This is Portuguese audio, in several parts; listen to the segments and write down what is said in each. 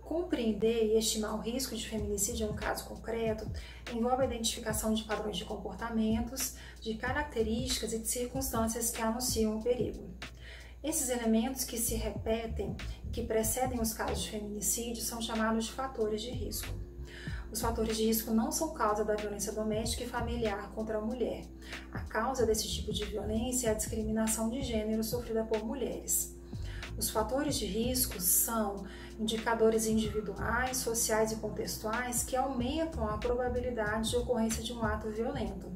Compreender e estimar o risco de feminicídio em um caso concreto envolve a identificação de padrões de comportamentos, de características e de circunstâncias que anunciam o perigo. Esses elementos que se repetem, que precedem os casos de feminicídio, são chamados de fatores de risco. Os fatores de risco não são causa da violência doméstica e familiar contra a mulher. A causa desse tipo de violência é a discriminação de gênero sofrida por mulheres. Os fatores de risco são indicadores individuais, sociais e contextuais que aumentam a probabilidade de ocorrência de um ato violento.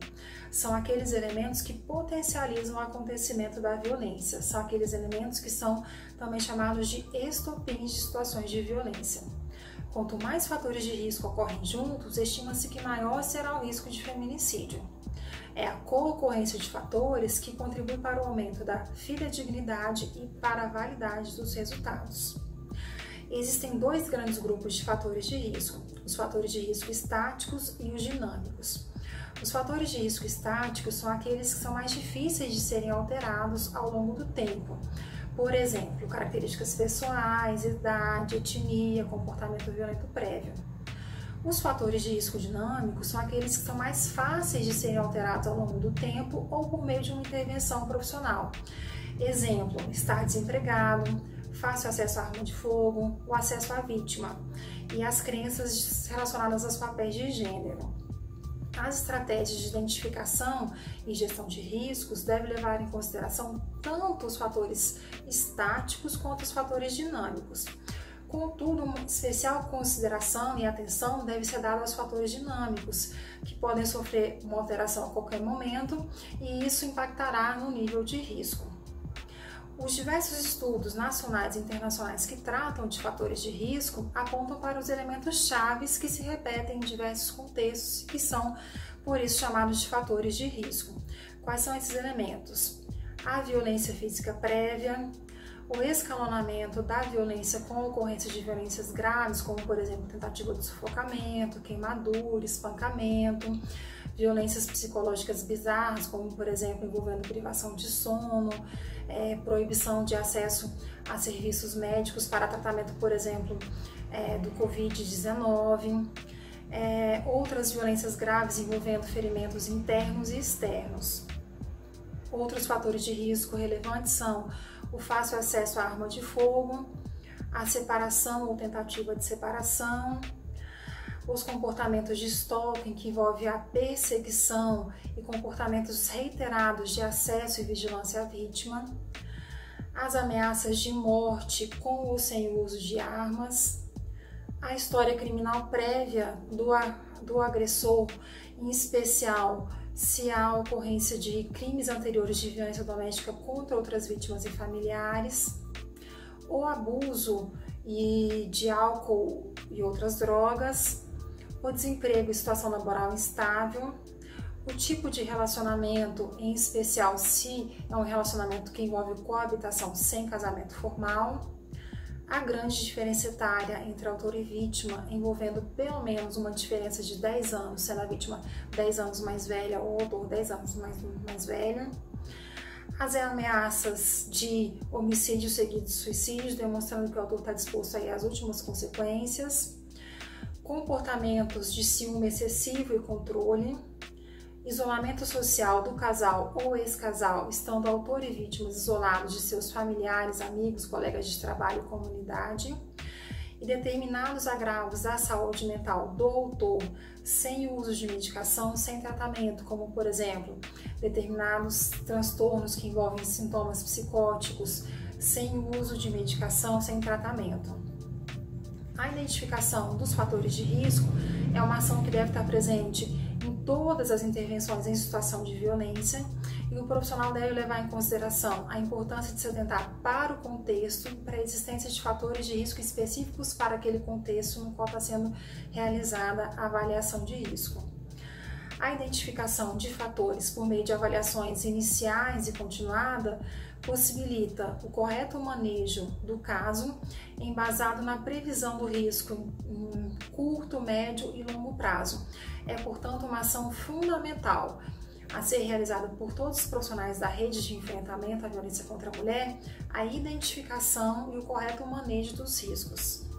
São aqueles elementos que potencializam o acontecimento da violência. São aqueles elementos que são também chamados de estopins de situações de violência. Quanto mais fatores de risco ocorrem juntos, estima-se que maior será o risco de feminicídio. É a co-ocorrência de fatores que contribui para o aumento da fidedignidade e para a validade dos resultados. Existem dois grandes grupos de fatores de risco, os fatores de risco estáticos e os dinâmicos. Os fatores de risco estáticos são aqueles que são mais difíceis de serem alterados ao longo do tempo. Por exemplo, características pessoais, idade, etnia, comportamento violento prévio. Os fatores de risco dinâmicos são aqueles que são mais fáceis de serem alterados ao longo do tempo ou por meio de uma intervenção profissional. Exemplo, estar desempregado, fácil acesso à arma de fogo, o acesso à vítima e as crenças relacionadas aos papéis de gênero. As estratégias de identificação e gestão de riscos devem levar em consideração tanto os fatores estáticos quanto os fatores dinâmicos. Contudo, uma especial consideração e atenção deve ser dada aos fatores dinâmicos, que podem sofrer uma alteração a qualquer momento e isso impactará no nível de risco. Os diversos estudos nacionais e internacionais que tratam de fatores de risco apontam para os elementos chaves que se repetem em diversos contextos e que são, por isso, chamados de fatores de risco. Quais são esses elementos? A violência física prévia, o escalonamento da violência com ocorrência de violências graves, como, por exemplo, tentativa de sufocamento, queimadura, espancamento, violências psicológicas bizarras, como, por exemplo, envolvendo privação de sono, proibição de acesso a serviços médicos para tratamento, por exemplo, do Covid-19, outras violências graves envolvendo ferimentos internos e externos. Outros fatores de risco relevantes são o fácil acesso à arma de fogo, a separação ou tentativa de separação, os comportamentos de stalking, que envolve a perseguição e comportamentos reiterados de acesso e vigilância à vítima, as ameaças de morte com ou sem o uso de armas, a história criminal prévia do agressor, em especial se há ocorrência de crimes anteriores de violência doméstica contra outras vítimas e familiares, o abuso de álcool e outras drogas, o desemprego e situação laboral instável, o tipo de relacionamento, em especial se é um relacionamento que envolve coabitação sem casamento formal, a grande diferença etária entre autor e vítima, envolvendo pelo menos uma diferença de 10 anos, sendo a vítima 10 anos mais velha ou o autor 10 anos mais velho, as ameaças de homicídio seguido de suicídio, demonstrando que o autor está disposto a ir às últimas consequências, comportamentos de ciúme excessivo e controle, isolamento social do casal ou ex-casal, estando autor e vítimas isolados de seus familiares, amigos, colegas de trabalho e comunidade, e determinados agravos à saúde mental do autor sem o uso de medicação, sem tratamento, como, por exemplo, determinados transtornos que envolvem sintomas psicóticos, sem o uso de medicação, sem tratamento. A identificação dos fatores de risco é uma ação que deve estar presente em todas as intervenções em situação de violência e o profissional deve levar em consideração a importância de se atentar para o contexto, para a existência de fatores de risco específicos para aquele contexto no qual está sendo realizada a avaliação de risco. A identificação de fatores por meio de avaliações iniciais e continuada possibilita o correto manejo do caso embasado na previsão do risco em curto, médio e longo prazo. É, portanto, uma ação fundamental a ser realizada por todos os profissionais da rede de enfrentamento à violência contra a mulher, a identificação e o correto manejo dos riscos.